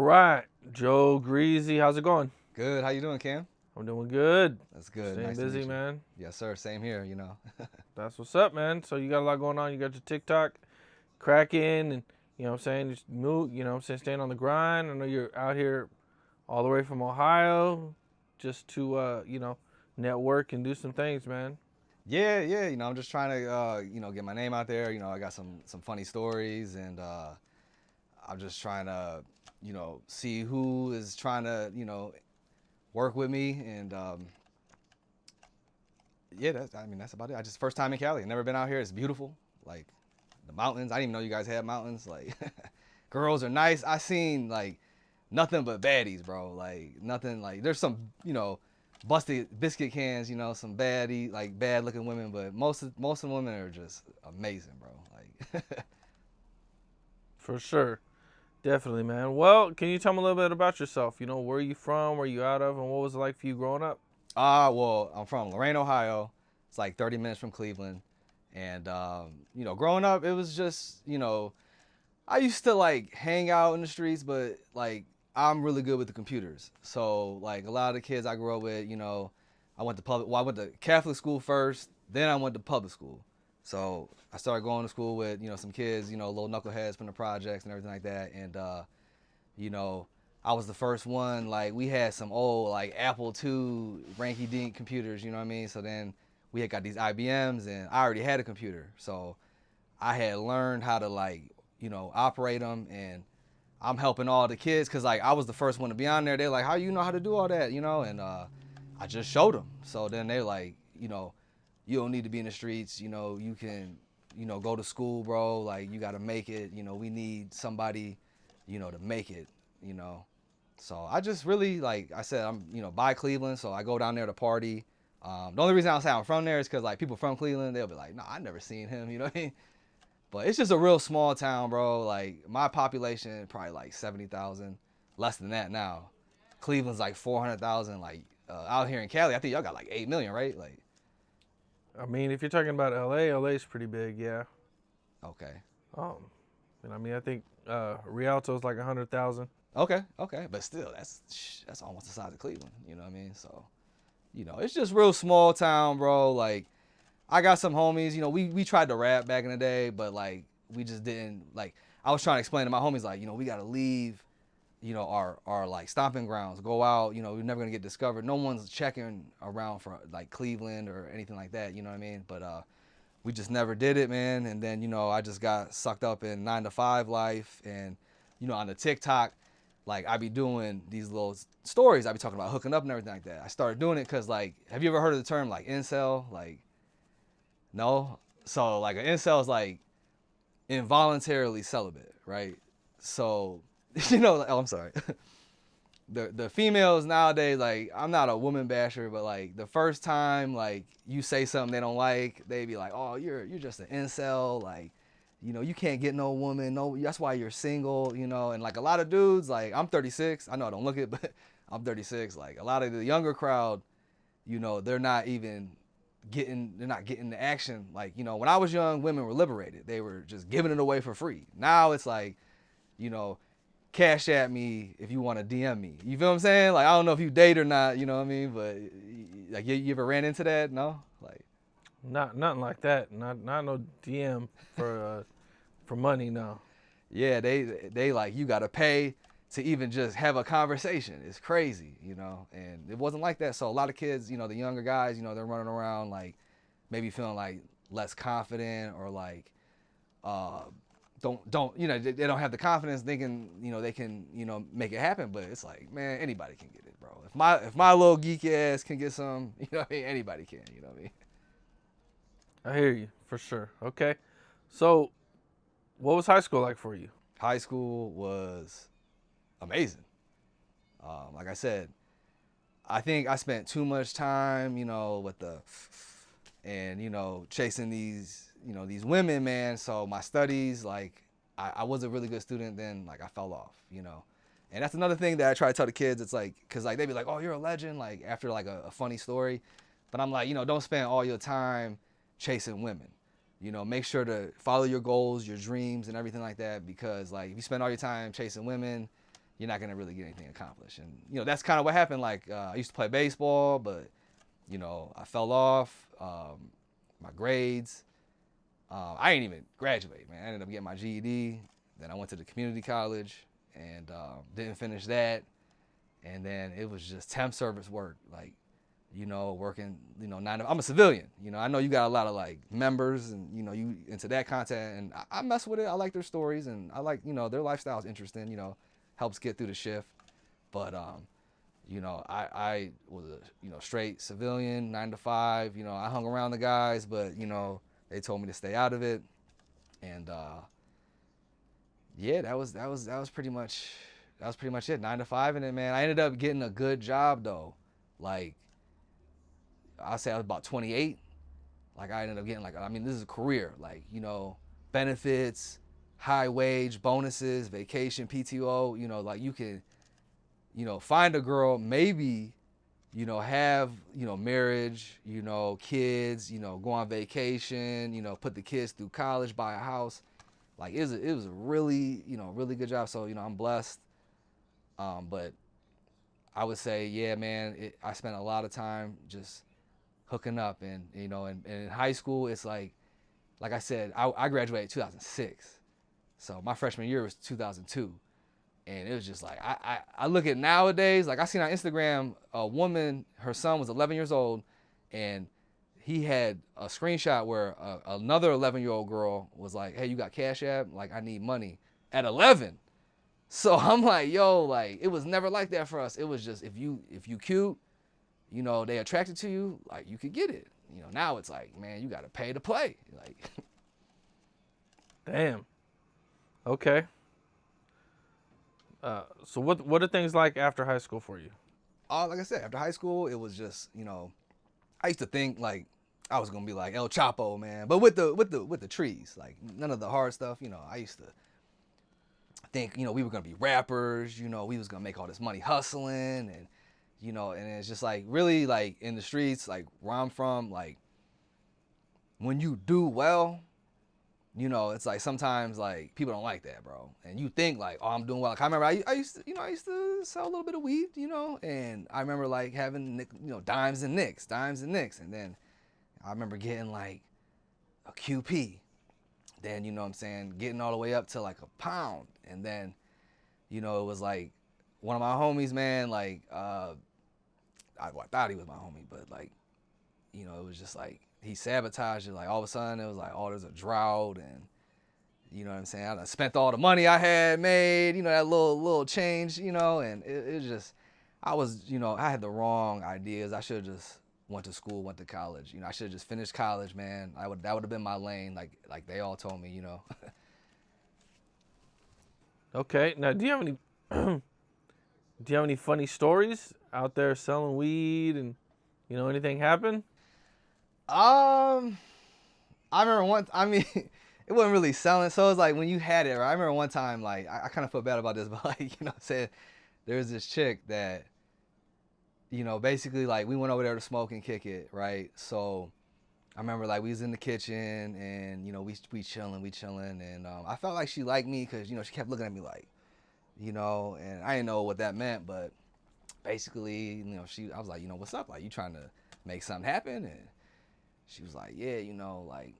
right, Joe Greezy, how's it going? Good. How you doing, Cam? I'm doing good. That's good. Staying Nice to busy, meet you. man. Yes, sir. Same here. That's what's up, man. So you got a lot going on. You got your TikTok cracking, and you know what I'm saying, just move. You know what I'm saying, staying on the grind. I know you're out here all the way from Ohio, just to network and do some things, man. Yeah. I'm just trying to get my name out there. I got some funny stories, and I'm just trying to see who is trying to work with me, and yeah, that's about it. I just first time in Cali. I've never been out here. It's beautiful, like the mountains. I didn't even know you guys had mountains. Like girls are nice. I seen like nothing but baddies, bro. Like nothing. Like there's some busted biscuit cans. Some bad looking women, but most of the women are just amazing, bro. Like For sure. Definitely, man. Well, can you tell me a little bit about yourself? You know, where are you from, where you out of, and what was it like for you growing up? well, I'm from Lorain, Ohio. It's like 30 minutes from Cleveland, and growing up, it was just I used to like hang out in the streets, but like I'm really good with the computers. So like a lot of the kids I grew up with, I went to I went to Catholic school first, then I went to public school. So I started going to school with some kids, little knuckleheads from the projects and everything like that, and you know, I was the first one. Like we had some old like Apple II ranky-dink computers, you know what I mean? So then we had got these IBMs, and I already had a computer, so I had learned how to like operate them, and I'm helping all the kids because like I was the first one to be on there. They're like, how you know how to do all that, and I just showed them. So then they're like, you don't need to be in the streets, you can go to school, bro. Like you got to make it. We need somebody to make it. So I just really, like I said, I'm by Cleveland, so I go down there to party. The only reason I say I'm from there is because like people from Cleveland, they'll be like, nah, I never seen him, you know what I mean? But it's just a real small town, bro. Like my population probably like 70,000, less than that now. Cleveland's like 400,000. Like out here in Cali, I think y'all got like 8 million, right? Like I mean, if you're talking about LA's pretty big, yeah. okay, And I mean, I think Rialto's like 100,000. okay, but still, that's almost the size of Cleveland. You know what I mean? So it's just real small town, bro. Like I got some homies, we tried to rap back in the day, but like we just didn't like. I was trying to explain to my homies like, we gotta leave, our like stomping grounds, go out, we're never gonna get discovered. No one's checking around for like Cleveland or anything like that, you know what I mean? But we just never did it, man. And then, I just got sucked up in 9 to 5 life, and on the TikTok, like I be doing these little stories. I be talking about hooking up and everything like that. I started doing it because like, have you ever heard of the term like incel? Like, no? So like an incel is like involuntarily celibate, right? So, oh, I'm sorry. The females nowadays, like I'm not a woman basher, but like the first time like you say something they don't like, they be like, oh, you're just an incel, like, you can't get no woman, no, that's why you're single, and like a lot of dudes, like I'm 36, I know I don't look it, but I'm 36, like a lot of the younger crowd, they're not getting the action. Like, when I was young, women were liberated. They were just giving it away for free. Now it's like, cash at me if you want to DM me. You feel what I'm saying? Like, I don't know if you date or not, you know what I mean? But like, you ever ran into that? No? Like, Nothing like that. Not no DM for money, no. yeah, they like, you got to pay to even just have a conversation. It's crazy, and it wasn't like that. So a lot of kids, the younger guys, they're running around like maybe feeling like less confident, or like don't they don't have the confidence thinking they can make it happen. But it's like, man, anybody can get it, bro. If my little geeky ass can get some, what I mean, anybody can, what I mean. I hear you, for sure. Okay. So, what was high school like for you? High school was amazing. Like I said, I think I spent too much time, with chasing these women, man. So my studies, like, I was a really good student, then like I fell off, And that's another thing that I try to tell the kids. It's like, cause like they be like, oh, you're a legend, like after like a funny story. But I'm like, don't spend all your time chasing women. Make sure to follow your goals, your dreams, and everything like that. Because like if you spend all your time chasing women, you're not gonna really get anything accomplished. And that's kind of what happened. Like I used to play baseball, but I fell off. My grades. I didn't even graduate, man. I ended up getting my GED. Then I went to the community college and didn't finish that. And then it was just temp service work, like, working, 9 to, I'm a civilian. I know you got a lot of like members and, you into that content, and I mess with it. I like their stories, and I like, their lifestyle is interesting, helps get through the shift. But, I was a, straight civilian, 9 to 5, I hung around the guys, but, they told me to stay out of it. And, yeah, that was pretty much it, 9 to 5. And then, man, I ended up getting a good job though. Like, I'll say I was about 28. Like, I ended up getting this is a career, like, benefits, high wage, bonuses, vacation, PTO, like you can, find a girl, maybe, have, marriage, kids, go on vacation, put the kids through college, buy a house. Like, it was a really, really good job. So, I'm blessed. But I would say, yeah, man, I spent a lot of time just hooking up. And, and in high school, it's like I said, I graduated 2006. So my freshman year was 2002. And it was just like, I look at nowadays, like I seen on Instagram, a woman, her son was 11 years old, and he had a screenshot where another 11-year-old girl was like, hey, you got Cash App? Like, I need money at 11. So I'm like, yo, like, it was never like that for us. It was just, if you cute, they attracted to you, like, you could get it. Now it's like, man, you got to pay to play. Like, Damn. Okay. So what are things like after high school for you? Like I said, after high school, it was just, I used to think like I was gonna be like El Chapo, man, but with the trees, like none of the hard stuff. I used to think, we were gonna be rappers. We was gonna make all this money hustling, and and it's just like really like in the streets, like where I'm from, like when you do well, it's like sometimes like people don't like that, bro. And you think like, oh, I'm doing well. Like I remember I used to sell a little bit of weed, and I remember like having, dimes and nicks. And then I remember getting like a QP. Then, getting all the way up to like a pound. And then, it was like one of my homies, man, like, I thought he was my homie, but like, it was just like, he sabotaged it. Like all of a sudden it was like, oh, there's a drought, and I done spent all the money I had made, that little change, and it just, I was, I had the wrong ideas. I should have just went to school, went to college. I should have just finished college, man. That would have been my lane, like they all told me, Okay. Now, do you have any funny stories out there selling weed and anything happen? I remember it wasn't really selling. So it was like when you had it, right? I remember one time, like, I kind of feel bad about this, but like, said there was this chick that, basically like we went over there to smoke and kick it, right? So I remember like we was in the kitchen and, we chilling. And I felt like she liked me because, she kept looking at me like, and I didn't know what that meant, but basically, I was like, what's up? Like, you trying to make something happen? And she was like, yeah, like,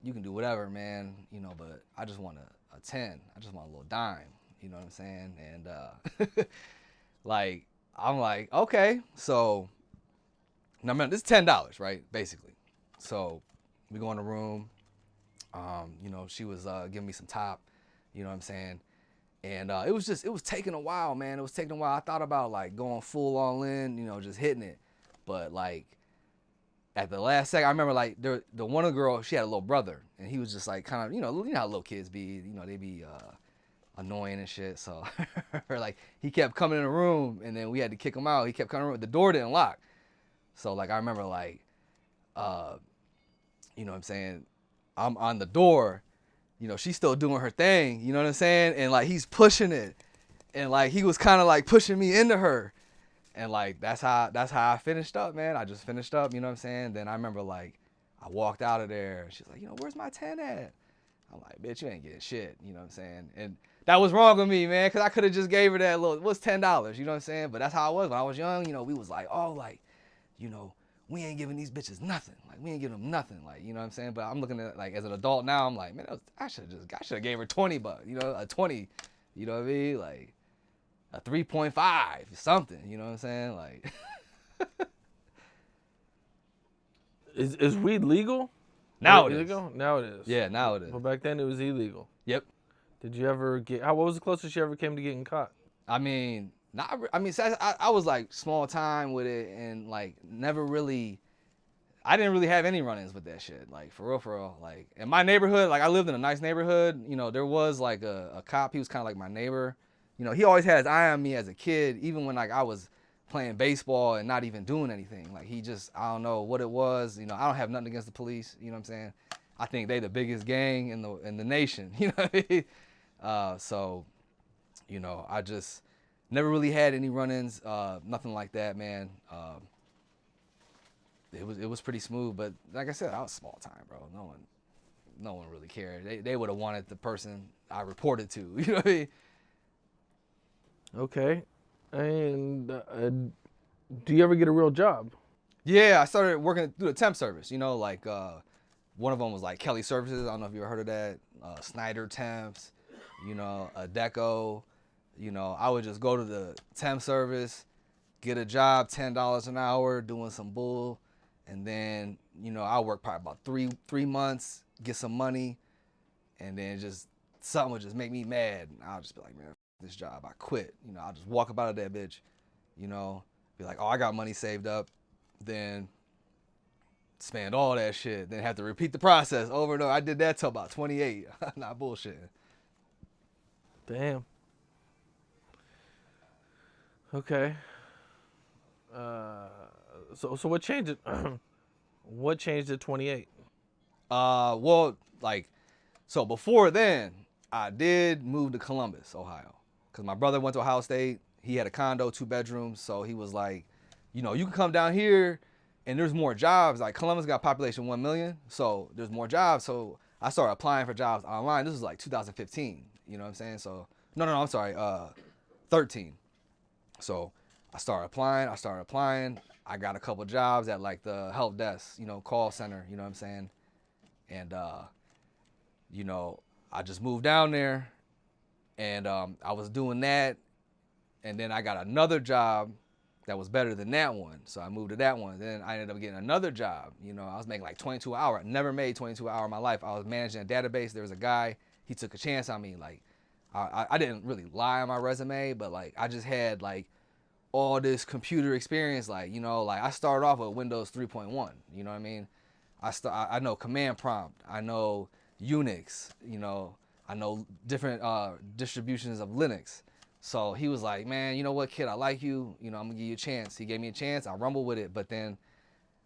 you can do whatever, man, but I just want a 10. I just want a little dime, you know what I'm saying? And, like, I'm like, okay. So, now, man, this is $10, right, basically. So, we go in the room. She was giving me some top, you know what I'm saying? And it was taking a while, man. It was taking a while. I thought about, like, going full all in, just hitting it. But, like, at the last second, I remember like the one girl, she had a little brother, and he was just like kind of, you know how little kids be, they be annoying and shit. So like he kept coming in the room, and then we had to kick him out. He kept coming in, the door didn't lock. So like I remember like, you know what I'm saying, I'm on the door, she's still doing her thing, you know what I'm saying, and like he's pushing it, and like he was kind of like pushing me into her. And like that's how I finished up, man. I just finished up, you know what I'm saying? Then I remember like I walked out of there and she's like, where's my 10 at? I'm like, bitch, you ain't getting shit. You know what I'm saying? And that was wrong with me, man, because I could have just gave her that little, what's $10? You know what I'm saying? But that's how I was when I was young. You know, we was like, oh, like, you know, we ain't giving these bitches nothing. Like, we ain't giving them nothing. Like, you know what I'm saying? But I'm looking at, like, as an adult now, I'm like, man, I should have gave her $20, you know, a 20, you know what I mean? Like, a 3.5, something, you know what I'm saying? Like, Is weed legal? now it illegal? is. Now it is. Yeah, now it is. But back then it was illegal. Yep. Did you ever get? What was the closest you ever came to getting caught? I mean, I was like small time with it and like never really, I didn't really have any run-ins with that shit. Like for real. Like in my neighborhood, like I lived in a nice neighborhood. You know, there was like a cop. He was kind of like my neighbor. You know, he always had his eye on me as a kid, even when like I was playing baseball and not even doing anything. Like he just, I don't know what it was. You know, I don't have nothing against the police. You know what I'm saying? I think they the biggest gang in the nation. You know what I mean? So, you know, I just never really had any run-ins, nothing like that, man. It was pretty smooth, but like I said, I was small time, bro. No one really cared. They would have wanted the person I reported to. You know what I mean? Okay. And do you ever get a real job? Yeah, I started working through the temp service. You know, like one of them was like Kelly Services. I don't know if you ever heard of that. Snyder Temps. You know, Deco. You know, I would just go to the temp service, get a job, $10 an hour, doing some bull, and then, you know, I work probably about three months, get some money, and then just something would just make me mad. And I'll just be like, man, f this job, I quit. You know, I'll just walk up out of that bitch, you know, be like, oh, I got money saved up, then spend all that shit, then have to repeat the process over and over. I did that till about 28. Not bullshitting. Damn. Okay. So what changed it? What changed at 28? Well, like, so before then, I did move to Columbus, Ohio, because my brother went to Ohio State. He had a condo, 2 bedrooms, so he was like, you know, you can come down here, and there's more jobs. Like Columbus got population 1 million, so there's more jobs. So I started applying for jobs online. This was like 2015. You know what I'm saying? So no, I'm sorry, 13. So I started applying. I got a couple jobs at like the help desk, you know, call center, you know what I'm saying? And, you know, I just moved down there and I was doing that. And then I got another job that was better than that one. So I moved to that one. Then I ended up getting another job. You know, I was making like 22 an hour. I never made 22 an hour in my life. I was managing a database. There was a guy, he took a chance on me. Like, I didn't really lie on my resume, but like I just had like all this computer experience. Like, you know, like I started off with Windows 3.1. You know what I mean? I know command prompt. I know Unix. You know, I know different distributions of Linux. So he was like, man, you know what, kid, I like you. You know, I'm gonna give you a chance. He gave me a chance. I rumbled with it, but then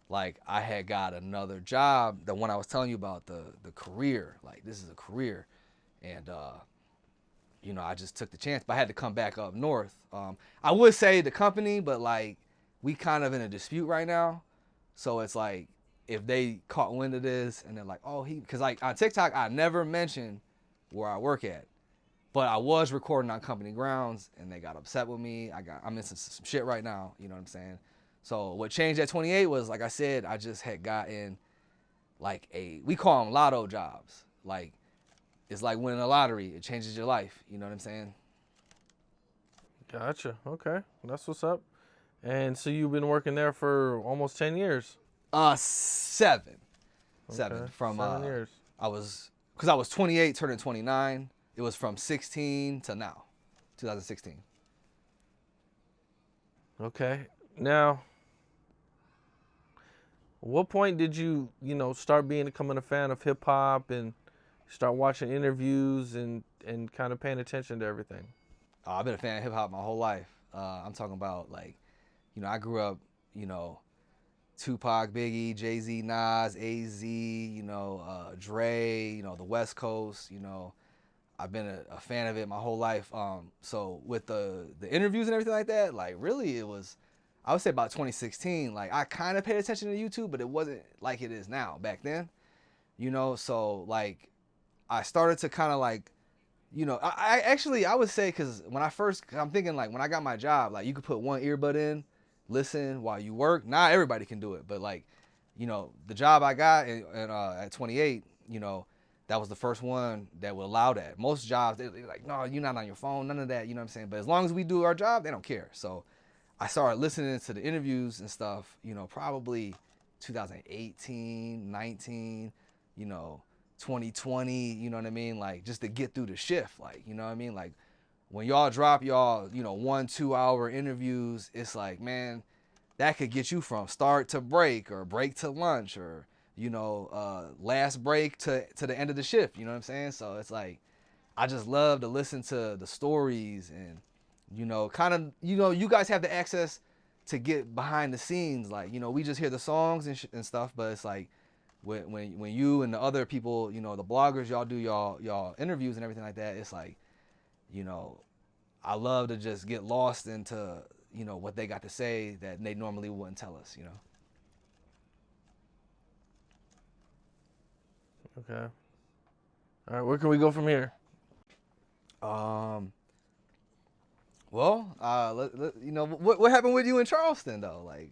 like I had got another job, the one I was telling you about, the career. Like this is a career, and you know, I just took the chance, but I had to come back up north. I would say the company, but like we kind of in a dispute right now. So it's like if they caught wind of this and they're like, oh, because like on TikTok, I never mentioned where I work at, but I was recording on company grounds and they got upset with me. I'm in some shit right now. You know what I'm saying? So what changed at 28 was, like I said, I just had gotten like we call them lotto jobs. Like, it's like winning a lottery. It changes your life. You know what I'm saying? Gotcha. Okay. That's what's up. And so you've been working there for almost 10 years? 7. Okay. 7. From 7 years. Because I was 28, turning 29. It was from 16 to now, 2016. Okay. Now, what point did you start becoming a fan of hip hop and start watching interviews and kind of paying attention to everything? I've been a fan of hip hop my whole life. I'm talking about like, I grew up, Tupac, Biggie, Jay-Z, Nas, AZ, Dre, the West Coast, I've been a fan of it my whole life. So with the interviews and everything like that, like really it was, I would say about 2016, like I kind of paid attention to YouTube, but it wasn't like it is now back then, so like I started to kind of like, I actually, I would say, because I'm thinking like when I got my job, like you could put one earbud in, listen while you work. Not everybody can do it, but like, the job I got at 28, that was the first one that would allow that. Most jobs, they're like, no, you're not on your phone, none of that, you know what I'm saying? But as long as we do our job, they don't care. So I started listening to the interviews and stuff, probably 2018, 19, 2020, you know what I mean? Like, just to get through the shift, like, you know what I mean? Like, when y'all drop y'all, 1-2 hour interviews, it's like, man, that could get you from start to break or break to lunch or, last break to the end of the shift, you know what I'm saying? So it's like, I just love to listen to the stories and, you guys have the access to get behind the scenes. Like, we just hear the songs and stuff, but it's like, when you and the other people, the bloggers, y'all do y'all interviews and everything like that, it's like, I love to just get lost into, what they got to say that they normally wouldn't tell us, Okay. All right, where can we go from here? Well, what happened with you in Charleston though? Like,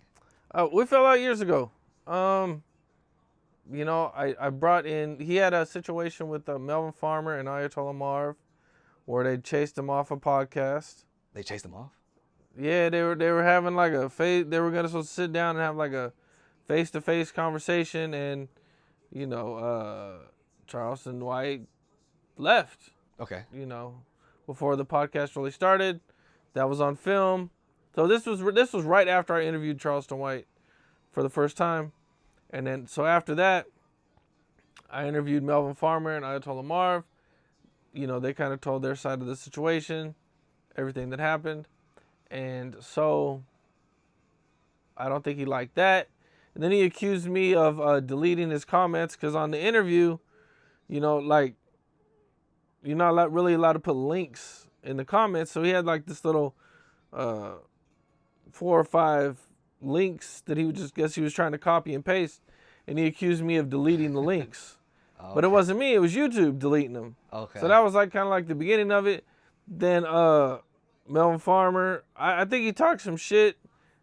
we fell out years ago. I brought in. He had a situation with Melvin Farmer and Ayatollah Marv, where they chased him off a podcast. They chased him off? Yeah, they were having like a face. They were gonna sit down and have like a face-to-face conversation, and Charleston White left. Okay. Before the podcast really started, that was on film. So this was right after I interviewed Charleston White for the first time, and then so after that, I interviewed Melvin Farmer and Ayatollah Marv. They kind of told their side of the situation, everything that happened. And so I don't think he liked that. And then he accused me of deleting his comments because on the interview, like, you're not really allowed to put links in the comments. So he had like this little 4 or 5 links that he would just guess he was trying to copy and paste. And he accused me of deleting the links. Okay. But it wasn't me. It was YouTube deleting them. Okay. So that was like kind of like the beginning of it. Then Melvin Farmer, I think he talked some shit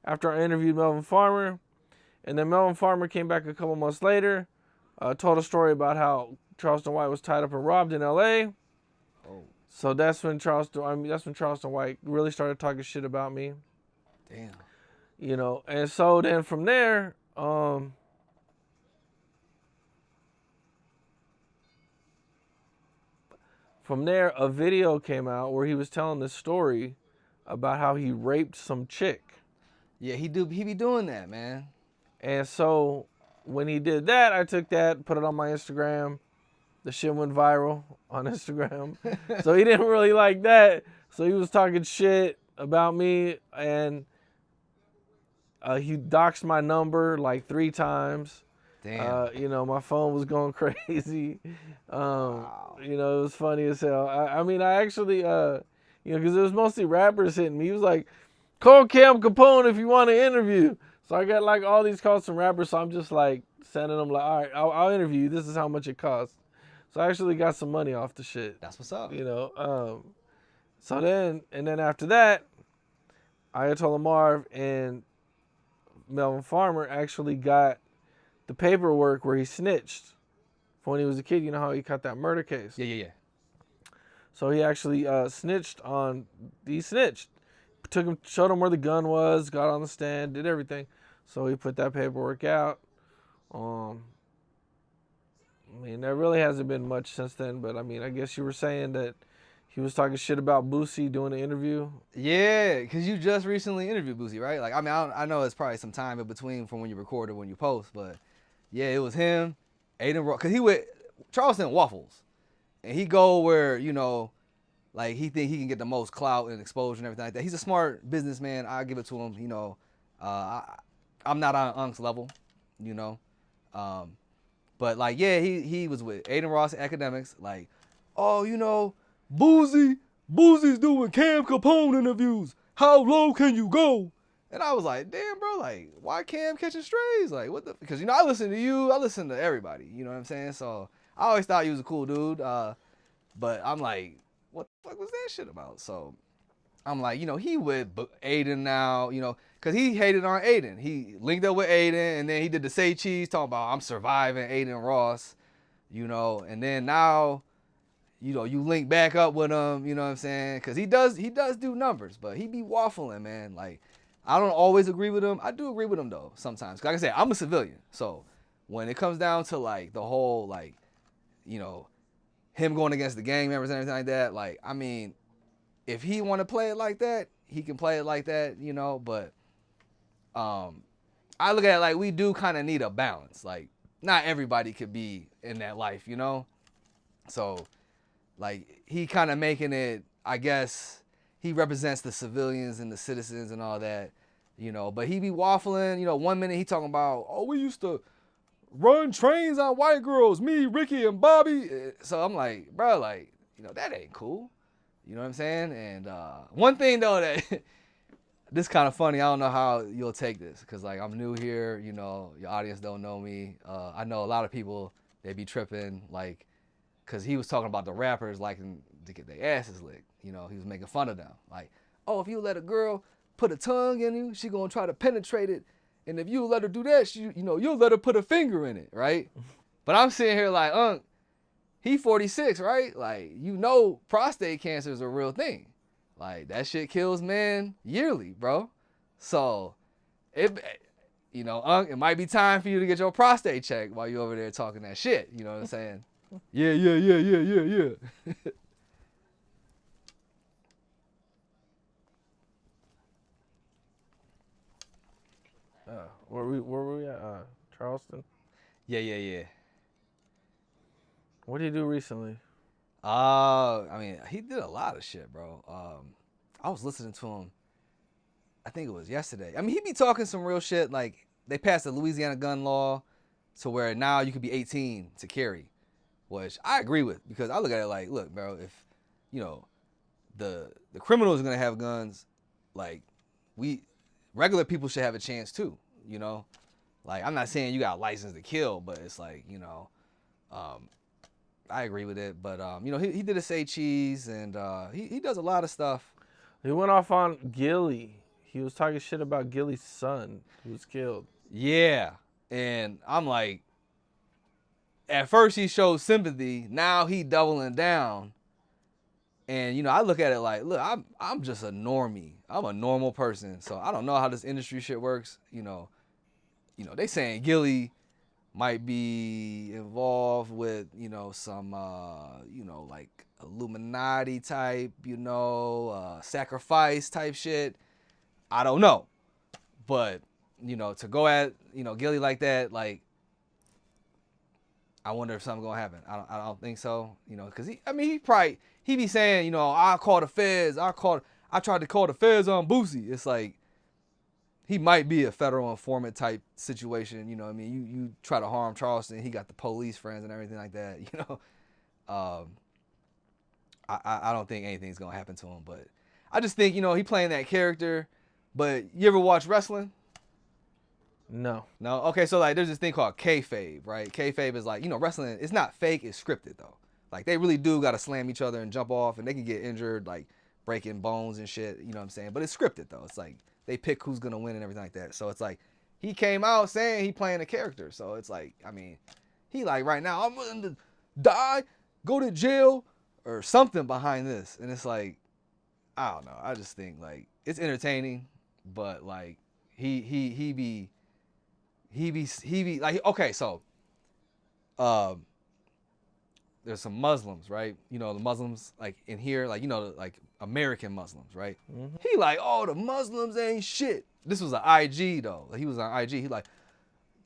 after I interviewed Melvin Farmer. And then Melvin Farmer came back a couple months later, told a story about how Charleston White was tied up and robbed in L.A. Oh. So that's when Charleston White really started talking shit about me. Damn. And so then from there, a video came out where he was telling this story about how he raped some chick. Yeah, he be doing that, man. And so when he did that, I took that, put it on my Instagram. The shit went viral on Instagram. So he didn't really like that. So he was talking shit about me, and he doxed my number like 3 times. Damn. My phone was going crazy. Wow. It was funny as hell. I actually, because it was mostly rappers hitting me. He was like, call Cam Capone if you want to interview. So I got like all these calls from rappers. So I'm just like sending them like, all right, I'll interview you. This is how much it costs. So I actually got some money off the shit. That's what's up. So then after that, Ayatollah Marv and Melvin Farmer actually got the paperwork where he snitched for when he was a kid. You know how he caught that murder case? Yeah. So he actually snitched. Took him, showed him where the gun was, got on the stand, did everything. So he put that paperwork out. There really hasn't been much since then, but I guess you were saying that he was talking shit about Boosie doing an interview. Yeah, because you just recently interviewed Boosie, right? Like, I know it's probably some time in between from when you record or when you post, but yeah, it was him, Aiden Ross, because he went Charleston Waffles, and he go where, like he think he can get the most clout and exposure and everything like that. He's a smart businessman. I give it to him. I'm not on Unc's level, but like, yeah, he was with Aiden Ross Academics. Like, oh, Boosie's doing Cam Capone interviews. How low can you go? And I was like, damn, bro, like, why Cam catching strays? Like, what the? Because I listen to you, I listen to everybody. You know what I'm saying? So I always thought he was a cool dude. But I'm like, what the fuck was that shit about? So I'm like, he with Aiden now, because he hated on Aiden. He linked up with Aiden, and then he did the Say Cheese talking about I'm surviving Aiden Ross, and then now, you link back up with him, you know what I'm saying? Because he does do numbers, but he be waffling, man. Like, I don't always agree with him. I do agree with him, though, sometimes. Like I said, I'm a civilian. So when it comes down to, like, the whole, like, him going against the gang members and everything like that, like, I mean, if he want to play it like that, he can play it like that, but I look at it like we do kind of need a balance. Like, not everybody could be in that life, So, like, he kind of making it, I guess, he represents the civilians and the citizens and all that, but he be waffling, 1 minute he talking about, oh, we used to run trains on white girls, me, Ricky, and Bobby. So I'm like, bro, like, that ain't cool. You know what I'm saying? And one thing, though, that this kind of funny, I don't know how you'll take this, because, like, I'm new here, your audience don't know me. I know a lot of people, they be tripping, like, because he was talking about the rappers liking to get their asses licked. He was making fun of them. Like, oh, if you let a girl put a tongue in you, she gonna try to penetrate it. And if you let her do that, you'll let her put a finger in it, right? But I'm sitting here like, he 46, right? Like, prostate cancer is a real thing. Like, that shit kills men yearly, bro. So, it might be time for you to get your prostate checked while you're over there talking that shit. You know what I'm saying? Yeah. Where were we at? Charleston? Yeah. What did he do recently? I mean, he did a lot of shit, bro. I was listening to him, I think it was yesterday. I mean, he be talking some real shit. Like, they passed the Louisiana gun law to where now you could be 18 to carry, which I agree with, because I look at it like, look, bro, if, the criminals are going to have guns, like, regular people should have a chance too, Like, I'm not saying you got a license to kill, but it's like, I agree with it. But, he did a Say Cheese, and he does a lot of stuff. He went off on Gilly. He was talking shit about Gilly's son who was killed. Yeah. And I'm like, at first he showed sympathy. Now he doubling down. And, I look at it like, look, I'm just a normie. I'm a normal person. So I don't know how this industry shit works. They saying Gilly might be involved with, some, like Illuminati type, sacrifice type shit. I don't know. But, to go at, Gilly like that, like, I wonder if something's going to happen. I don't think so, because he be saying, I'll call the feds. I tried to call the feds on Boosie. It's like, he might be a federal informant type situation. You know what I mean? You try to harm Charleston, he got the police friends and everything like that, I don't think anything's going to happen to him, but I just think, he playing that character. But you ever watch wrestling? No. Okay, so like there's this thing called kayfabe, right? Kayfabe is like, wrestling, it's not fake, it's scripted though. Like, they really do got to slam each other and jump off, and they can get injured, like breaking bones and shit, you know what I'm saying? But it's scripted though. It's like they pick who's going to win and everything like that. So it's like he came out saying he playing a character. So it's like, I mean, he like right now, I'm willing to die, go to jail or something behind this. And it's like, I don't know. I just think like it's entertaining, but like he be like, okay, so there's some Muslims, right? The Muslims like in here, like, like American Muslims, right? Mm-hmm. He like, oh, the Muslims ain't shit. This was an IG though. Like, he was on IG. He like,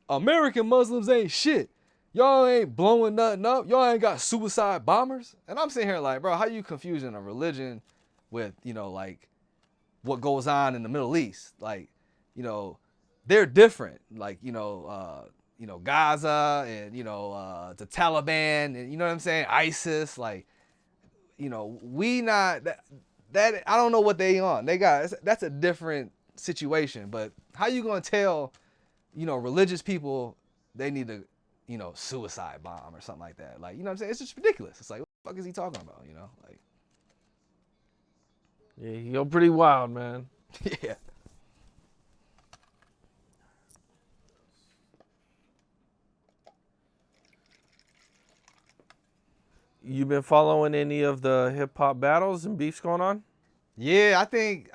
American Muslims ain't shit. Y'all ain't blowing nothing up. Y'all ain't got suicide bombers. And I'm sitting here like, bro, how you confusing a religion with, like what goes on in the Middle East? Like, they're different. Like, Gaza and, the Taliban and, you know what I'm saying? ISIS, like, we not that I don't know what they on. That's a different situation. But how you gonna tell, religious people they need to, suicide bomb or something like that. Like, you know what I'm saying? It's just ridiculous. It's like, what the fuck is he talking about? Like. Yeah, you go pretty wild, man. Yeah. You been following any of the hip hop battles and beefs going on? Yeah, I think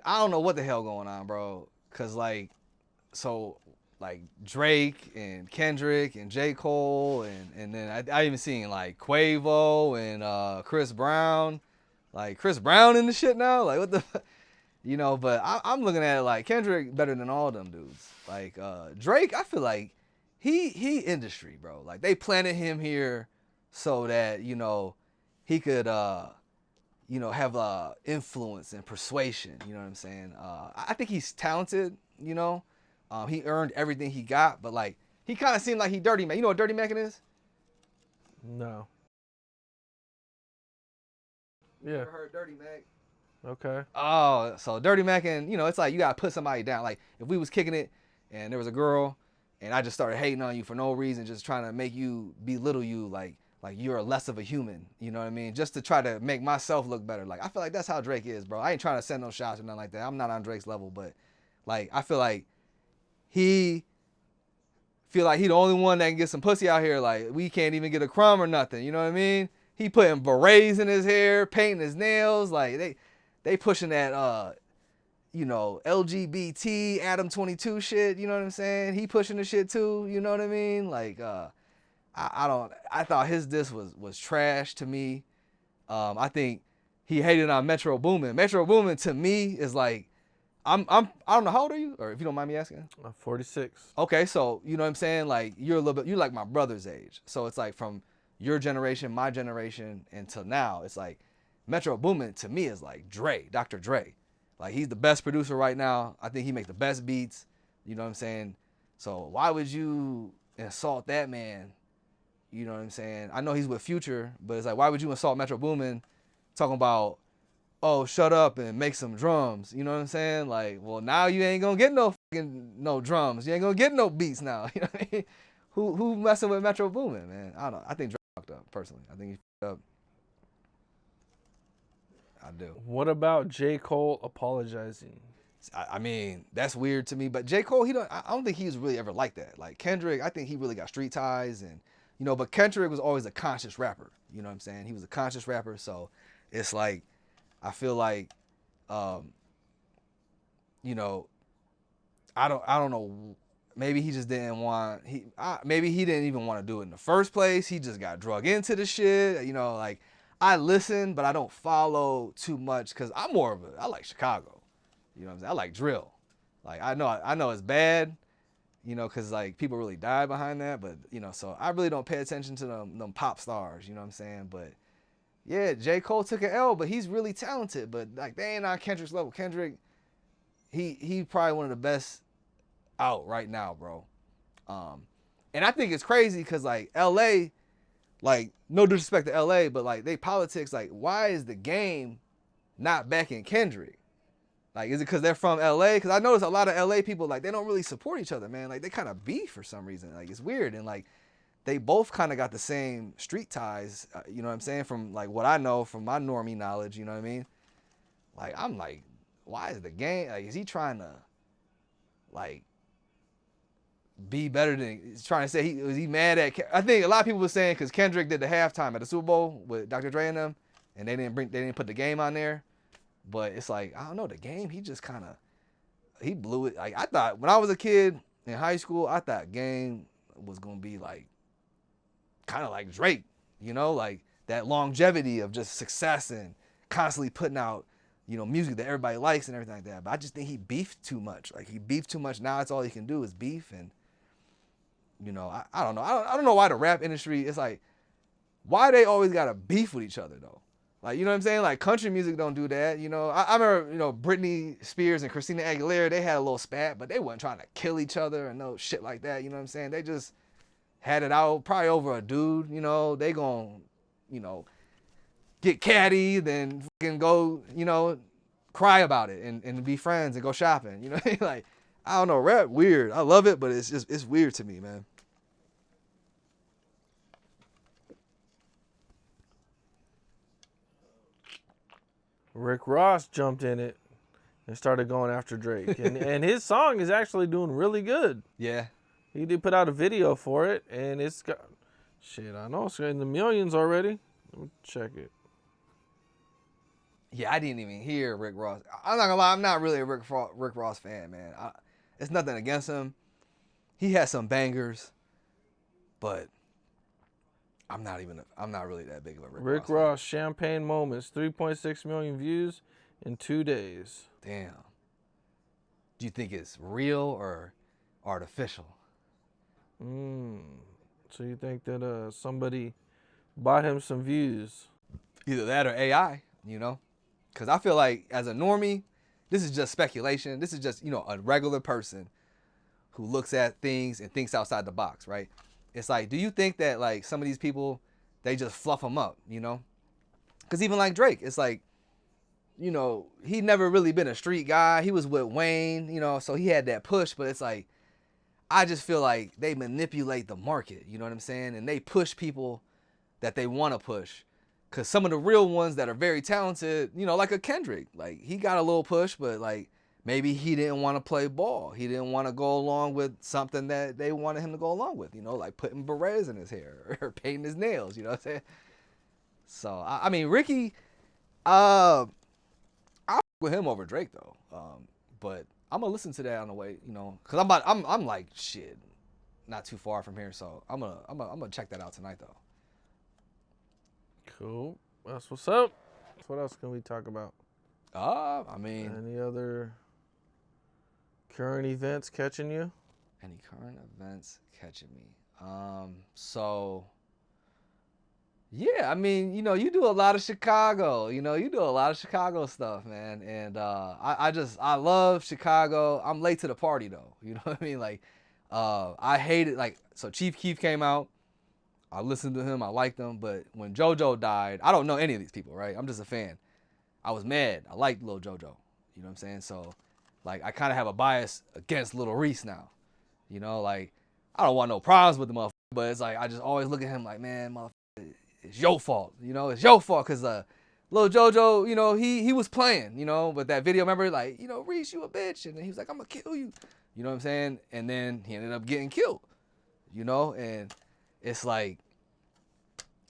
I don't know what the hell going on, bro. Cause like, so like Drake and Kendrick and J. Cole and then I even seen like Quavo and Chris Brown, like Chris Brown in the shit now. Like what the, But I'm looking at it like Kendrick better than all them dudes. Like Drake, I feel like he industry, bro. Like they planted him here so that he could have influence and persuasion. You know what I'm saying? I think he's talented. He earned everything he got, but like he kind of seemed like he Dirty Mac. You know what Dirty Mackin is? No. You Yeah. Never heard Dirty Mac? Okay. Oh, so Dirty Mackin, it's like you gotta put somebody down. Like if we was kicking it and there was a girl and I just started hating on you for no reason, just trying to make you belittle you, like you're less of a human, you know what I mean? Just to try to make myself look better. Like I feel like that's how Drake is, bro. I ain't trying to send no shots or nothing like that. I'm not on Drake's level, but like I feel like he the only one that can get some pussy out here. Like we can't even get a crumb or nothing, you know what I mean? He putting berets in his hair, painting his nails, like they pushing that LGBT Adam 22 shit, you know what I'm saying? He pushing the shit too, you know what I mean? Like I thought his diss was trash to me. I think he hated on Metro Boomin. Metro Boomin to me is like I don't know, how old are you? Or if you don't mind me asking. 46. Okay, so you know what I'm saying? Like you're like my brother's age. So it's like from your generation, my generation, until now, it's like Metro Boomin to me is like Dr. Dre. Like he's the best producer right now. I think he makes the best beats. You know what I'm saying? So why would you insult that man? You know what I'm saying? I know he's with Future, but it's like, why would you insult Metro Boomin talking about, oh, shut up and make some drums? You know what I'm saying? Like, well, now you ain't gonna get no drums. You ain't gonna get no beats now. You know what I mean? Who messing with Metro Boomin, man? I don't know. I think Dre fucked up, personally. I think he fucked up. I do. What about J. Cole apologizing? I mean, that's weird to me. But J. Cole, I don't think he was really ever like that. Like Kendrick, I think he really got street ties and but Kendrick was always a conscious rapper. You know what I'm saying? He was a conscious rapper, so it's like I feel like I don't know. Maybe he just didn't want maybe he didn't even want to do it in the first place. He just got drug into the shit. Like I listen, but I don't follow too much because I like Chicago. You know what I'm saying? I like drill. Like I know it's bad. Because like people really die behind that, but so I really don't pay attention to them pop stars, you know what I'm saying? But yeah, J. Cole took an L, but he's really talented, but like they ain't on Kendrick's level. Kendrick, he probably one of the best out right now, bro. And I think it's crazy because like LA, like no disrespect to LA, but like they politics, like why is the game not backing Kendrick? Like, is it because they're from LA? Because I notice a lot of LA people, like, they don't really support each other, man. Like, they kind of beef for some reason. Like, it's weird. And, like, they both kind of got the same street ties, you know what I'm saying? From, like, what I know from my normie knowledge, you know what I mean? Like, I'm like, why is the game, like, is he trying to, like, be better than, he's trying to say, was he mad at, I think a lot of people were saying because Kendrick did the halftime at the Super Bowl with Dr. Dre and them, and they didn't put the game on there. But it's like, I don't know, the game, he just kind of, he blew it. Like, I thought, when I was a kid in high school, I thought Game was going to be like, kind of like Drake, like that longevity of just success and constantly putting out, music that everybody likes and everything like that. But I just think he beefed too much. Like, he beefed too much. Now it's all he can do is beef. And, I don't know. I don't know why the rap industry, it's like, why they always got to beef with each other, though? Like, you know what I'm saying? Like, country music don't do that, I remember, Britney Spears and Christina Aguilera, they had a little spat, but they wasn't trying to kill each other and no shit like that, you know what I'm saying? They just had it out, probably over a dude, they gon', get catty, then fucking go, cry about it and be friends and go shopping, Like, I don't know, rap weird. I love it, but it's weird to me, man. Rick Ross jumped in it and started going after Drake. And his song is actually doing really good. Yeah. He did put out a video for it, and it's got, shit, I know, it's in the millions already. Let me check it. Yeah, I didn't even hear Rick Ross. I'm not gonna lie, I'm not really a Rick Ross fan, man. It's nothing against him. He has some bangers, but I'm not really that big of a Rick Ross Ross, Champagne Moments, 3.6 million views in 2 days. Damn. Do you think it's real or artificial? So you think that somebody bought him some views? Either that or AI, you know? Because I feel like as a normie, this is just speculation. This is just, a regular person who looks at things and thinks outside the box, right? It's like, do you think that like some of these people, they just fluff them up, Because even like Drake, it's like, he never really been a street guy. He was with Wayne, so he had that push, but it's like, I just feel like they manipulate the market, you know what I'm saying? And they push people that they want to push. Because some of the real ones that are very talented, like a Kendrick, like he got a little push, but like maybe he didn't want to play ball. He didn't want to go along with something that they wanted him to go along with, like putting berets in his hair or painting his nails, you know what I'm saying? So, I mean, Ricky, I'll with him over Drake though. But I'm gonna listen to that on the way, because I'm like shit, not too far from here, so I'm gonna check that out tonight though. Cool. That's what's up. What else can we talk about? I mean, any other current events catching you? Any current events catching me? So yeah, I mean, you do a lot of Chicago. You do a lot of Chicago stuff, man. And I love Chicago. I'm late to the party though. You know what I mean? Like, I hate it. Like, so Chief Keef came out. I listened to him. I liked him. But when JoJo died, I don't know any of these people, right? I'm just a fan. I was mad. I liked Lil JoJo. You know what I'm saying? So, like, I kind of have a bias against Lil Reese now. Like, I don't want no problems with the motherfucker. But it's like, I just always look at him like, man, motherfucker, it's your fault. It's your fault because Lil JoJo, he was playing, but that video, remember, like, Reese, you a bitch. And then he was like, I'm going to kill you. You know what I'm saying? And then he ended up getting killed, and it's like,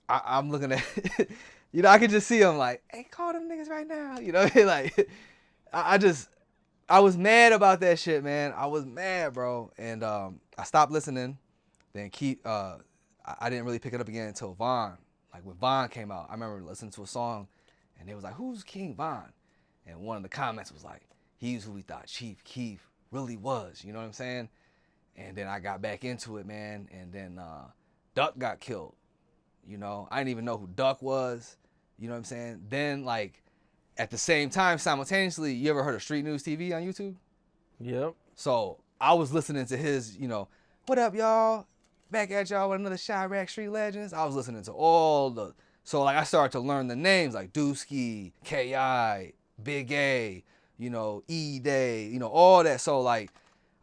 I'm looking at, I can just see him like, hey, call them niggas right now. Like, I was mad about that shit, man. I was mad, bro. And I stopped listening. Then I didn't really pick it up again until Von. Like when Von came out, I remember listening to a song and they was like, who's King Von? And one of the comments was like, he's who we thought Chief Keef really was. You know what I'm saying? And then I got back into it, man. And then Duck got killed. I didn't even know who Duck was. You know what I'm saying? Then, like, at the same time, simultaneously, you ever heard of Street News TV on YouTube? Yep. So I was listening to his, what up, y'all? Back at y'all with another Chirac Street Legends. I was listening to so like I started to learn the names like Dooski, K.I., Big A, E-Day, all that. So like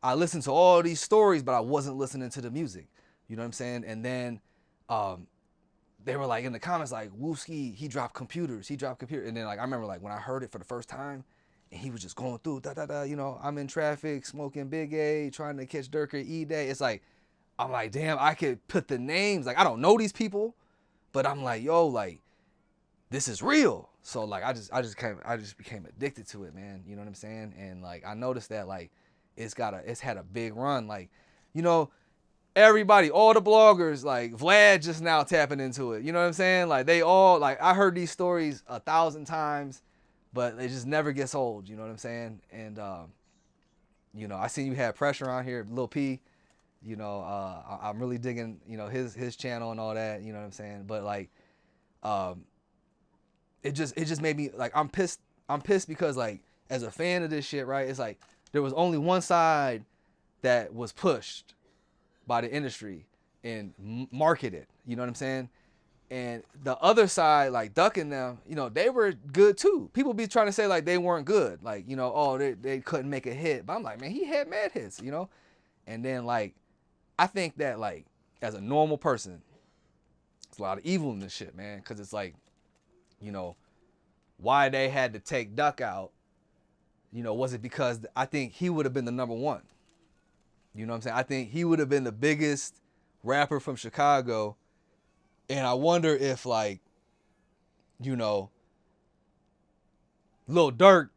I listened to all these stories, but I wasn't listening to the music. You know what I'm saying? And then they were like in the comments like, Wooski, he dropped computers. And then like I remember like when I heard it for the first time and he was just going through, I'm in traffic, smoking Big A, trying to catch Durker, E-Day. It's like, I'm like, damn, I could put the names. Like, I don't know these people, but I'm like, yo, like, this is real. So like, I just became addicted to it, man. You know what I'm saying? And like, I noticed that like, it's had a big run. Like, everybody, all the bloggers, like Vlad just now tapping into it. You know what I'm saying? Like they all, like I heard these stories 1,000 times, but it just never gets old. You know what I'm saying? And, I seen you had Pressure on here, Lil P. I'm really digging, his channel and all that, you know what I'm saying? But like, it just made me like, I'm pissed because like, as a fan of this shit, right? It's like, there was only one side that was pushed by the industry and marketed, you know what I'm saying? And the other side, like ducking them, they were good too. People be trying to say like they weren't good. Like, they couldn't make a hit. But I'm like, man, he had mad hits, And then like, I think that like as a normal person, there's a lot of evil in this shit, man. Cause it's like, why they had to take Duck out, was it because I think he would have been the number one. You know what I'm saying? I think he would have been the biggest rapper from Chicago. And I wonder if, like, Lil Durk,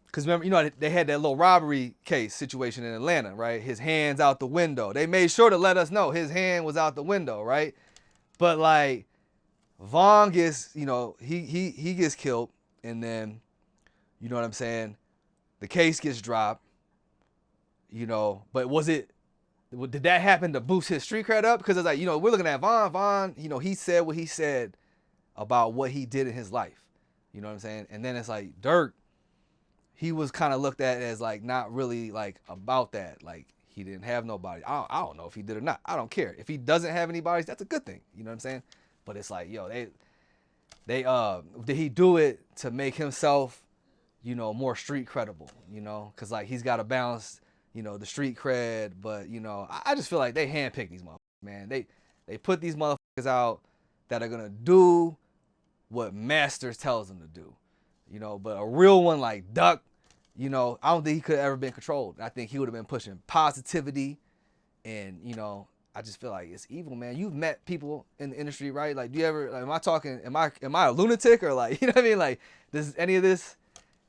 because remember, they had that little robbery case situation in Atlanta, right? His hand's out the window. They made sure to let us know his hand was out the window, right? But, like, Von gets, he gets killed, and then, you know what I'm saying? The case gets dropped, but did that happen to boost his street cred up? Because it's like, we're looking at Von, he said what he said about what he did in his life. You know what I'm saying? And then it's like Durk, he was kind of looked at as like not really like about that. Like he didn't have nobody. I don't know if he did or not. I don't care. If he doesn't have anybody, that's a good thing. You know what I'm saying? But it's like, they did he do it to make himself, more street credible, because like he's got to balance, the street cred, but I just feel like they handpicked these motherfuckers, man. They put these motherfuckers out that are gonna do what Masters tells them to do, but a real one like Duck, I don't think he could have ever been controlled. I think he would have been pushing positivity, and I just feel like it's evil, man. You've met people in the industry, right? Like, do you ever, like, am I a lunatic, or like, you know what I mean? Like, does any of this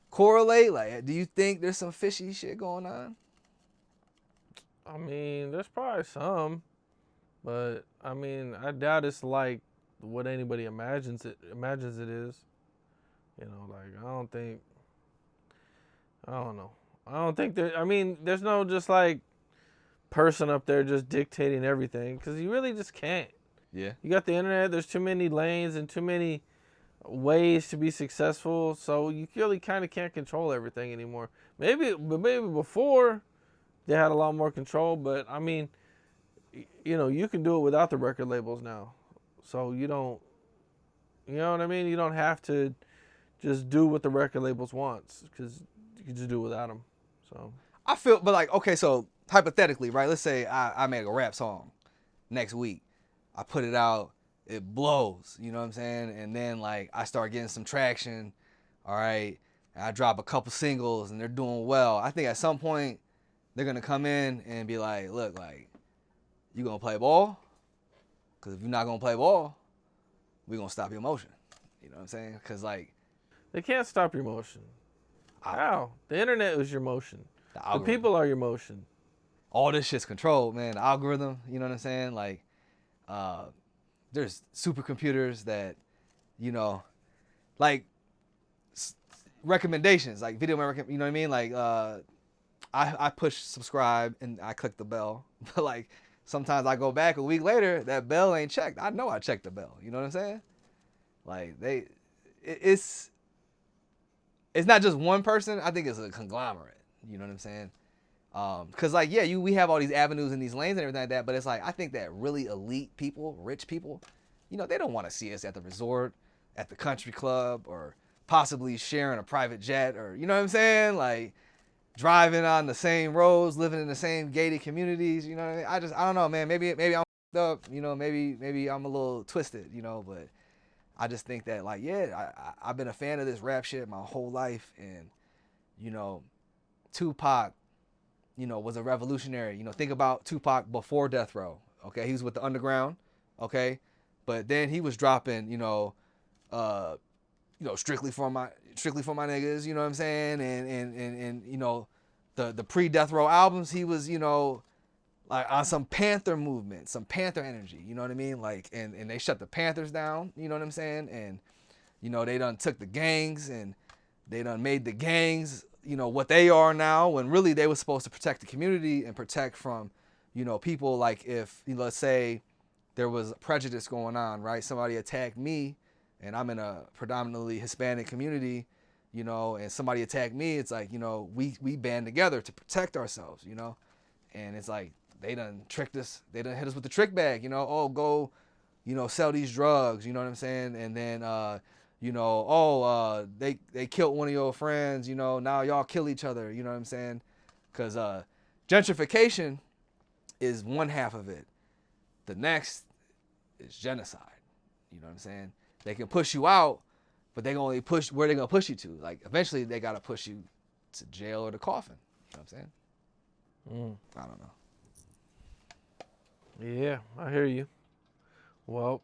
correlate? Like, do you think there's some fishy shit going on? I mean, there's probably some, but I mean, I doubt it's like what anybody imagines it is. Like I don't know. I don't think there. I mean, there's no just like person up there just dictating everything, because you really just can't. Yeah. You got the internet. There's too many lanes and too many ways to be successful, so you really kind of can't control everything anymore. Maybe before they had a lot more control, but I mean, you can do it without the record labels now. So you don't, you know what I mean? You don't have to just do what the record labels wants, because you can just do it without them. So I feel, but like, okay, so hypothetically, right? Let's say I make a rap song next week. I put it out, it blows, you know what I'm saying? And then like I start getting some traction, all right? And I drop a couple singles and they're doing well. I think at some point they're gonna come in and be like, look, like, you gonna play ball? Because if you're not gonna play ball, we're gonna stop your motion. You know what I'm saying? Because like, they can't stop your motion. How? The internet is your motion. The the people are your motion. All this shit's controlled, man. The algorithm, you know what I'm saying? Like, there's supercomputers that, like recommendations, like video, you know what I mean? Like, I push subscribe and I click the bell, but like sometimes I go back a week later, that bell ain't checked. I know I checked the bell. You know what I'm saying? Like it's not just one person. I think it's a conglomerate. You know what I'm saying? Cause like, yeah, we have all these avenues and these lanes and everything like that, but it's like, I think that really elite people, rich people, they don't want to see us at the resort, at the country club, or possibly sharing a private jet, or, you know what I'm saying? Like driving on the same roads, living in the same gated communities. You know what I mean? I don't know, man. Maybe I'm up, maybe I'm a little twisted, but I just think that, like, yeah, I've been a fan of this rap shit my whole life, and, Tupac, was a revolutionary. Think about Tupac before Death Row, okay? He was with the underground, okay? But then he was dropping, strictly for my niggas, you know what I'm saying? And the pre-Death Row albums, he was, like on some Panther movement, some Panther energy, you know what I mean? Like, and they shut the Panthers down, you know what I'm saying? And, they done took the gangs and they done made the gangs, what they are now, when really they were supposed to protect the community and protect from, people. Like, if, let's say there was prejudice going on, right? Somebody attacked me and I'm in a predominantly Hispanic community, and somebody attacked me, it's like, we band together to protect ourselves, and it's like, they done tricked us. They done hit us with the trick bag, oh, go, sell these drugs, you know what I'm saying? And then, they killed one of your friends, now y'all kill each other, you know what I'm saying? Because gentrification is one half of it. The next is genocide, you know what I'm saying? They can push you out, but they only push where they gonna push you to. Like eventually they gotta push you to jail or the coffin. You know what I'm saying? I don't know. Yeah, I hear you. Well,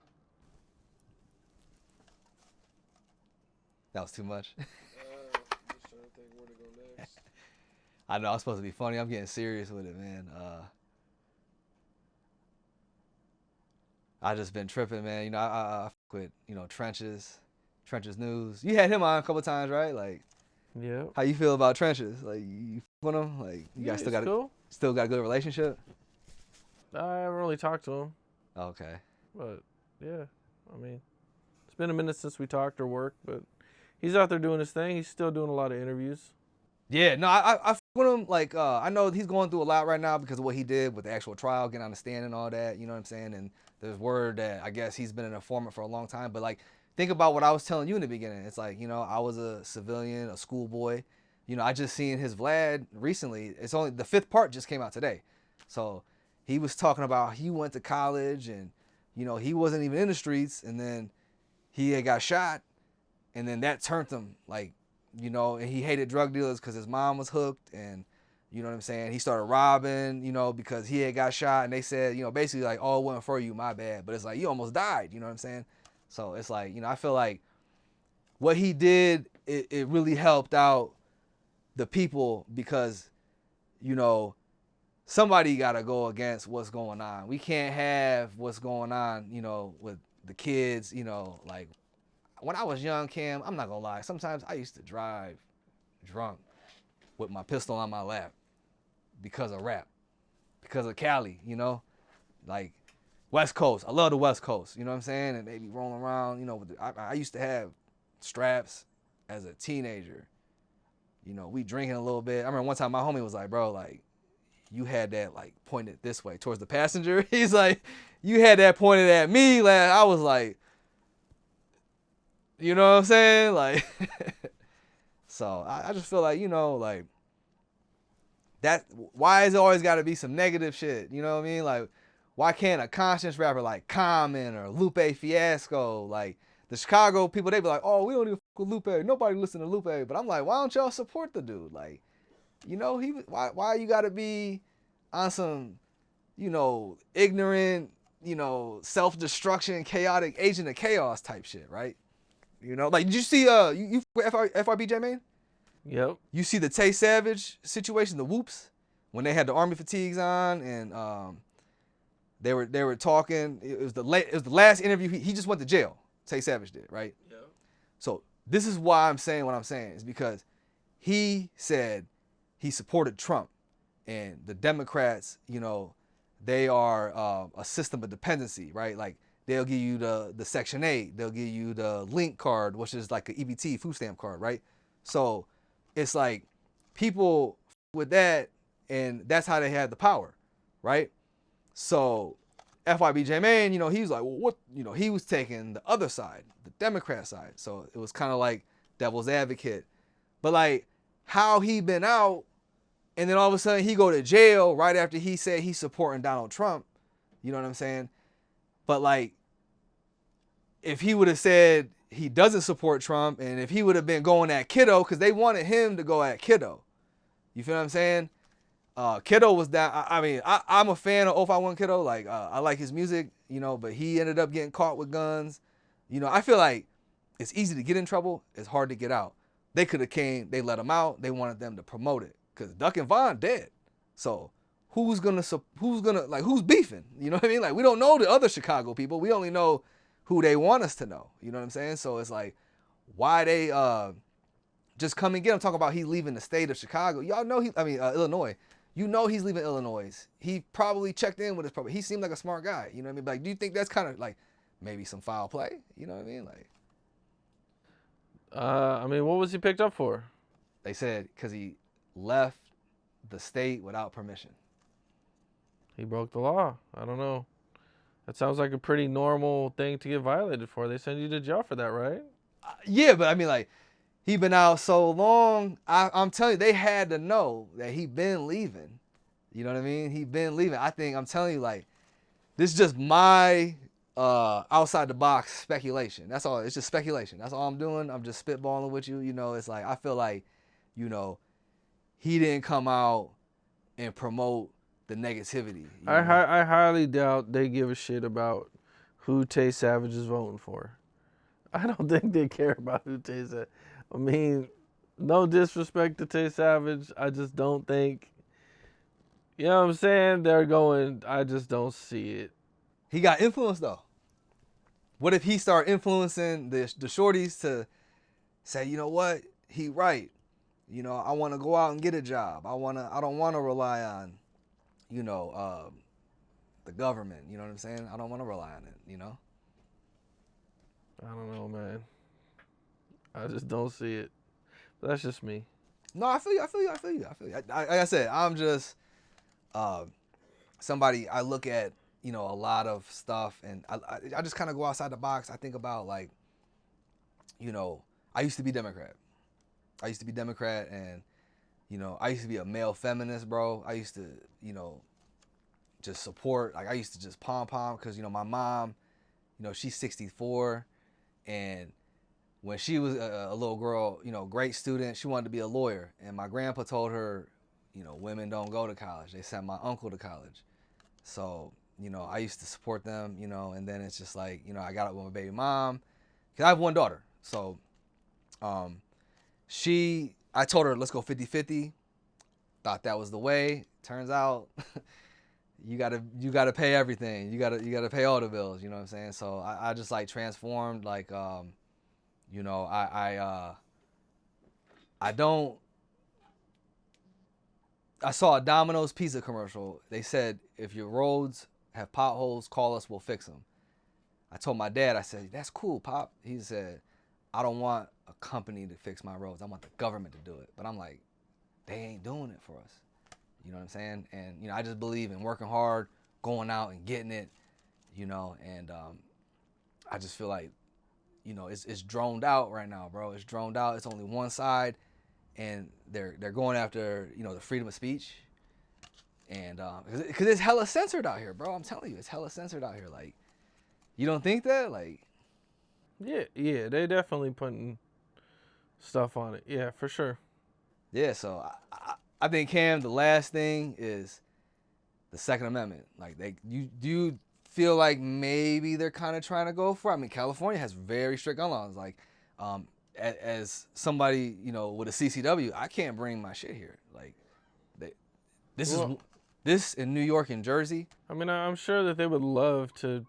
that was too much. just trying to think where to go next. I know I'm supposed to be funny. I'm getting serious with it, man. I just been tripping, man. You know, I fuck with, you know, Trenches News. You had him on a couple times, right? Like, Yeah. how you feel about Trenches? Like, you fuck with him? Like, you guys still got cool. a good relationship? I haven't really talked to him, Okay. but yeah, I mean, it's been a minute since we talked or worked, but he's out there doing his thing. He's still doing a lot of interviews. Yeah, no, I fuck with him. Like, I know he's going through a lot right now because of what he did with the actual trial, getting on the stand and all that. You know what I'm saying? And there's word that I guess he's been an informant for a long time. But like, think about what I was telling you in the beginning. It's like, you know, I was a civilian, a schoolboy. You know, I just seen his Vlad recently. It's only the 5th part just came out today. So he was talking about he went to college and, you know, he wasn't even in the streets, and then he had got shot, and then that turned him, like, you know, and he hated drug dealers because his mom was hooked, and you know what I'm saying? He started robbing, you know, because he had got shot, and they said, you know, basically like, oh, it wasn't for you, my bad. But it's like, you almost died, you know what I'm saying? So it's like, you know, I feel like what he did, it really helped out the people because, you know, somebody got to go against what's going on. We can't have what's going on, you know, with the kids, you know, like when I was young, Cam, I'm not going to lie. Sometimes I used to drive drunk with my pistol on my lap because of rap, because of Cali, you know, like West Coast. I love the West Coast, you know what I'm saying? And they be rolling around, you know, I used to have straps as a teenager. You know, we drinking a little bit. I remember one time my homie was like, bro, like, you had that like pointed this way towards the passenger. He's like, you had that pointed at me. Like, I was like, you know what I'm saying? Like, so I just feel like, you know, like that, why is it always got to be some negative shit? You know what I mean? Like, why can't a conscious rapper like Common or Lupe Fiasco, like the Chicago people, they be like, oh, we don't even fuck with Lupe. Nobody listen to Lupe. But I'm like, why don't y'all support the dude? Like, you know, why you gotta be on some, you know, ignorant, you know, self-destruction, chaotic agent of chaos type shit, right? You know, like, did you see you FRBJ, man? Yep. You see the Tay Savage situation, the Whoops, when they had the army fatigues on and they were talking. It was the last interview. He just went to jail. Tay Savage did, right? Yep. So this is why I'm saying what I'm saying is because he said he supported Trump, and the Democrats, you know, they are a system of dependency, right? Like, they'll give you the Section 8, they'll give you the Link card, which is like an EBT, food stamp card, right? So it's like people with that, and that's how they had the power, right? So FYBJ man, you know, he was like, well, what, you know, he was taking the other side, the Democrat side. So it was kind of like devil's advocate. But like how he been out, and then all of a sudden he go to jail right after he said he's supporting Donald Trump. You know what I'm saying? But like, if he would have said he doesn't support Trump, and if he would have been going at Kiddo, because they wanted him to go at Kiddo. You feel what I'm saying? Kiddo was down. I mean, I'm a fan of 051 Kiddo. Like, I like his music, you know, but he ended up getting caught with guns. You know, I feel like it's easy to get in trouble. It's hard to get out. They could have came, they let him out. They wanted them to promote it. Because Duck and Vaughn dead. So who's beefing? You know what I mean? Like, we don't know the other Chicago people. We only know who they want us to know. You know what I'm saying? So it's like, why they just come and get him, talking about he leaving the state of Chicago. Y'all know Illinois. You know he's leaving Illinois. He probably checked in with his probably. He seemed like a smart guy. You know what I mean? Like, do you think that's kind of like maybe some foul play? You know what I mean? Like, I mean, what was he picked up for? they said because he left the state without permission. He broke the law. I don't know. That sounds like a pretty normal thing to get violated for. They send you to jail for that, right? Yeah, but I mean, like, he been out so long. I'm telling you, they had to know that he been leaving. You know what I mean? He been leaving. I'm telling you, like, this is just my outside the box speculation. That's all. It's just speculation. That's all I'm doing. I'm just spitballing with you. You know, it's like I feel like, you know, he didn't come out and promote the negativity. I highly doubt they give a shit about who Tay Savage is voting for. I don't think they care about who Tay Savage. I mean, no disrespect to Tay Savage. I just don't think. You know what I'm saying? They're going. I just don't see it. He got influence though. What if he start influencing the shorties to say, you know what, he right. You know, I want to go out and get a job. I don't want to rely on, you know, the government. You know what I'm saying? I don't want to rely on it. You know. I don't know, man. I just don't see it. But that's just me. No, I feel you. Like I said, I'm just somebody. I look at, you know, a lot of stuff, and I just kind of go outside the box. I think about, like, you know, I used to be Democrat. And, you know, I used to be a male feminist, bro. I used to, you know, just support. Like, I used to just pom-pom because, you know, my mom, you know, she's 64, and when she was a little girl, you know, great student, she wanted to be a lawyer. And my grandpa told her, you know, women don't go to college. They sent my uncle to college. So, you know, I used to support them, you know, and then it's just like, you know, I got up with my baby mom, because I have one daughter. So I told her, let's go 50-50. Thought that was the way. Turns out you gotta pay everything. You gotta pay all the bills, you know what I'm saying? So I just like transformed, like, you know, I saw a Domino's pizza commercial. They said, if your roads have potholes, call us, we'll fix them. I told my dad, I said, that's cool, Pop. He said, I don't want a company to fix my roads. I want the government to do it. But I'm like, they ain't doing it for us. You know what I'm saying? And, you know, I just believe in working hard, going out and getting it, you know, and I just feel like, you know, it's droned out right now, bro. It's droned out. It's only one side, and they're going after, you know, the freedom of speech. And because it's hella censored out here, bro. I'm telling you, it's hella censored out here. Like, you don't think that? Like, Yeah, they definitely putting stuff on it. Yeah, for sure. yeah. So I think, Cam, the last thing is the Second Amendment. Like, do you feel like maybe they're kind of trying to go for it? I mean, California has very strict gun laws. Like, as somebody, you know, with a CCW, I can't bring my shit here. Like, this in New York and Jersey. I mean, I'm sure that they would love to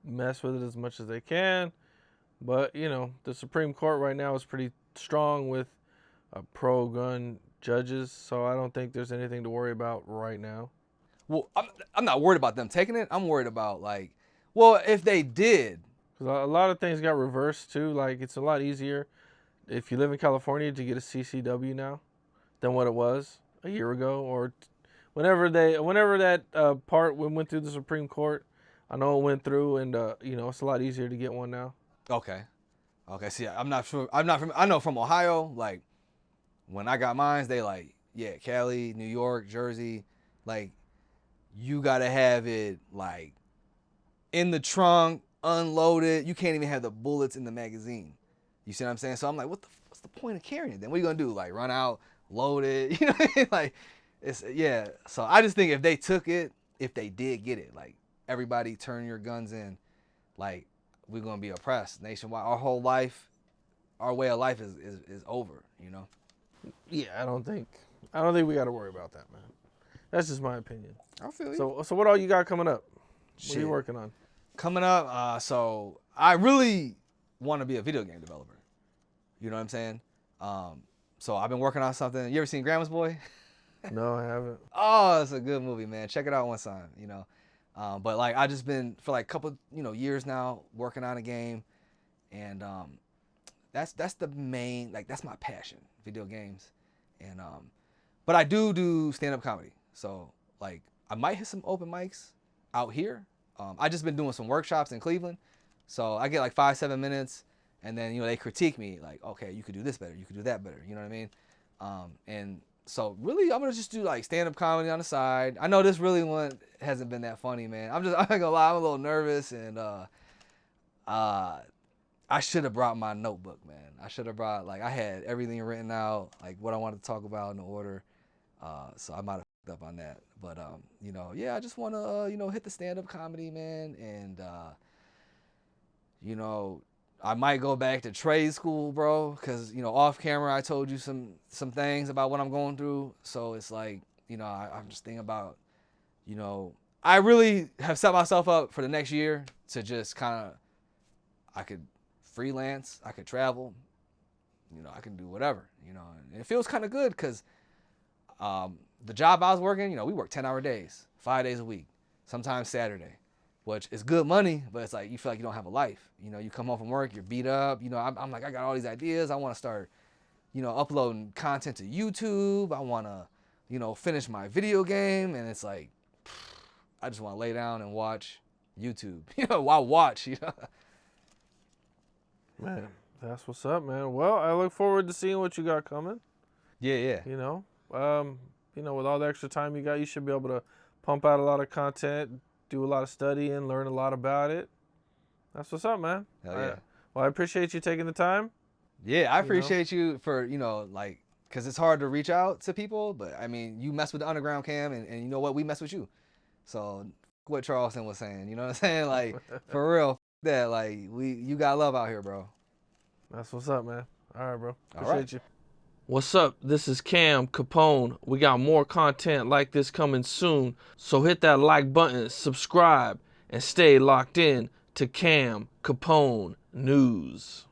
mess with it as much as they can, but, you know, the Supreme Court right now is pretty strong with pro-gun judges, so I don't think there's anything to worry about right now. Well, I'm not worried about them taking it. I'm worried about, like, well, if they did. Because a lot of things got reversed, too. Like, it's a lot easier if you live in California to get a CCW now than what it was a year ago, or whenever that part went through the Supreme Court. I know it went through, and you know, it's a lot easier to get one now. Okay. See, I'm not sure. I know from Ohio, like, when I got mine, they like, yeah, Cali, New York, Jersey, like, you gotta have it like in the trunk, unloaded. You can't even have the bullets in the magazine. You see what I'm saying? So I'm like, what's the point of carrying it then? What are you gonna do? Like, run out, load it? You know what I mean? Like, it's, yeah. So I just think if they took it, if they did get it, like, everybody turn your guns in, like, we're gonna be oppressed nationwide. Our whole life, our way of life is over, you know? Yeah, I don't think we got to worry about that, man. That's just my opinion. I feel you. So what all you got coming up? Shit. What are you working on? Coming up, so I really want to be a video game developer. You know what I'm saying? So I've been working on something. You ever seen Grandma's Boy? No, I haven't. Oh, it's a good movie, man. Check it out one time, you know. But like, I just been for like a couple, you know, years now working on a game, and that's the main, like, that's my passion, video games. And but I do stand-up comedy. So, like, I might hit some open mics out here. I just been doing some workshops in Cleveland. So I get like 5-7 minutes, and then, you know, they critique me like, okay, you could do this better, you could do that better. You know what I mean? And So really, I'm gonna just do like stand-up comedy on the side. I know this really one hasn't been that funny, man. I'm not gonna lie, I'm a little nervous, and I should have brought my notebook, man. I should have brought, like, I had everything written out, like what I wanted to talk about in order. So I might have fucked up on that, but you know, yeah, I just want to you know, hit the stand-up comedy, man, and you know, I might go back to trade school, bro, because, you know, off camera I told you some things about what I'm going through. So it's like, you know, I'm just thinking about, you know, I really have set myself up for the next year to just kind of, I could freelance, I could travel, you know, I can do whatever, you know, and it feels kind of good because the job I was working, you know, we work 10-hour days, 5 days a week, sometimes Saturday, which is good money, but it's like you feel like you don't have a life. You know, you come home from work, you're beat up. You know, I'm like, I got all these ideas. I want to start, you know, uploading content to YouTube. I want to, you know, finish my video game. And it's like, I just want to lay down and watch YouTube. You know, why watch, you know? Man, that's what's up, man. Well, I look forward to seeing what you got coming. Yeah. You know, with all the extra time you got, you should be able to pump out a lot of content, do a lot of studying, learn a lot about it. That's what's up, man. Hell yeah. Well, I appreciate you taking the time. Yeah, I appreciate you for, you know, like, because it's hard to reach out to people, but I mean, you mess with the underground cam, and you know what, we mess with you. So what Charleston was saying, you know what I'm saying? Like, for real, that, like, you got love out here, bro. That's what's up, man. All right, bro. All Appreciate right. you. What's up? This is Cam Capone. We got more content like this coming soon, so hit that like button, subscribe, and stay locked in to Cam Capone News.